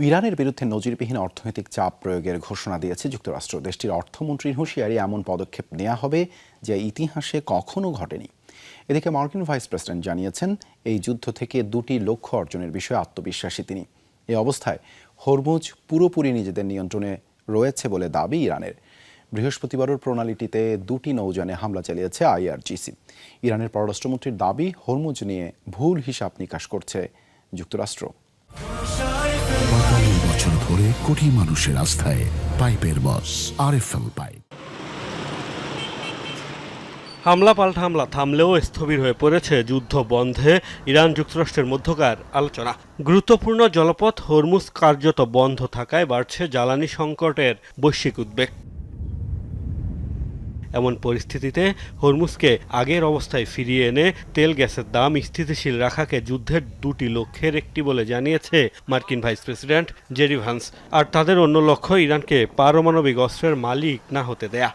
ইরানের বিরুদ্ধে নজিরবিহীন অর্থনৈতিক চাপ প্রয়োগের ঘোষণা দিয়েছে যুক্তরাষ্ট্র। দেশটির অর্থমন্ত্রীর হুঁশিয়ারি, এমন পদক্ষেপ নেওয়া হবে যা ইতিহাসে কখনো ঘটেনি। এদিকে মার্কিন ভাইস প্রেসিডেন্ট জানিয়েছেন, এই যুদ্ধ থেকে দুটি লক্ষ্য অর্জনের বিষয়ে আত্মবিশ্বাসী তিনি। এই অবস্থায় হরমুজ পুরোপুরি নিজেদের নিয়ন্ত্রণে রয়েছে বলে দাবি ইরানের। বৃহস্পতিবারও প্রণালীটিতে দুটি নৌযানে হামলা চালিয়েছে IRGC। ইরানের পররাষ্ট্রমন্ত্রীর দাবি, হরমুজ নিয়ে ভুল হিসাব নিকাশ করছে যুক্তরাষ্ট্র। ৪৫ বছর ধরে কোটি মানুষের আস্থায় পাইপের বস RFL পাইপ। হামলা পাল্টা হামলা থামলেও স্থবির হয়ে পড়েছে যুদ্ধ বন্ধে ইরান যুক্তরাষ্ট্রের মধ্যকার আলোচনা। গুরুত্বপূর্ণ জলপথ হরমুজ কার্যত বন্ধ থাকায় বাড়ছে জ্বালানি সংকটের বৈশ্বিক উদ্বেগ। এমন পরিস্থিতিতে হরমুজকে আগের অবস্থায় ফিরিয়ে এনে তেল গ্যাসের দাম স্থিতিশীল রাখাকে যুদ্ধের দুটি লক্ষ্যের একটি বলে জানিয়েছে মার্কিন ভাইস প্রেসিডেন্ট জেডি ভান্স। আর তাদের অন্য লক্ষ্য ইরানকে পারমাণবিক অস্ত্রের মালিক না হতে দেয়া।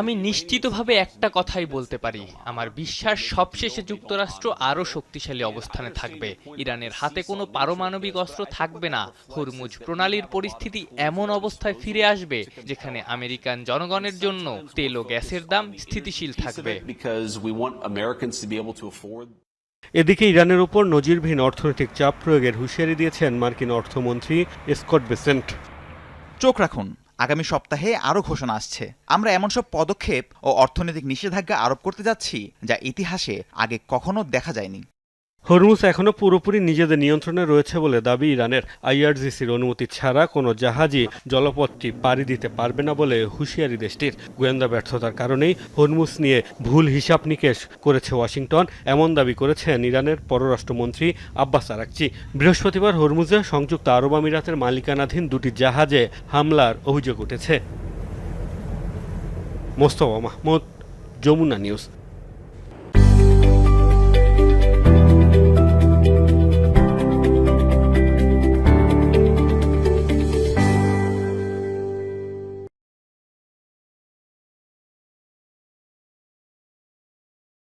আমি নিশ্চিতভাবে একটা কথাই বলতে পারি, আমার বিশ্বাস সবশেষে যুক্তরাষ্ট্র আরও শক্তিশালী অবস্থানে থাকবে। ইরানের হাতে কোনো পারমাণবিক অস্ত্র থাকবে না। হরমুজ প্রণালীর পরিস্থিতি এমন অবস্থায় ফিরে আসবে যেখানে আমেরিকান জনগণের জন্য তেল ও গ্যাসের দাম স্থিতিশীল থাকবে। এদিকে ইরানের উপর নজিরবিহীন অর্থনৈতিক চাপ প্রয়োগের হুঁশিয়ারি দিয়েছেন মার্কিন অর্থমন্ত্রী স্কট বেসেন্ট। চোখ রাখুন, আগামী সপ্তাহে আরও ঘোষণা আসছে। আমরা এমন সব পদক্ষেপ ও অর্থনৈতিক নিষেধাজ্ঞা আরোপ করতে যাচ্ছি যা ইতিহাসে আগে কখনো দেখা যায়নি। হরমুজ এখনো পুরোপুরি নিজেদের নিয়ন্ত্রণে রয়েছে বলে দাবি ইরানের। IRGCর অনুমতি ছাড়া কোনো জাহাজই জলপথটি পাড়ি দিতে পারবে না বলে হুঁশিয়ারি দেশটির। গোয়েন্দা ব্যর্থতার কারণেই হরমুজ নিয়ে ভুল হিসাব নিকেশ করেছে ওয়াশিংটন, এমন দাবি করেছেন ইরানের পররাষ্ট্রমন্ত্রী আব্বাস আরাকচি। বৃহস্পতিবার হরমুজে সংযুক্ত আরব আমিরাতের মালিকানাধীন দুটি জাহাজে হামলার অভিযোগ উঠেছে। মোস্তফা মাহমুদ, যমুনা নিউজ।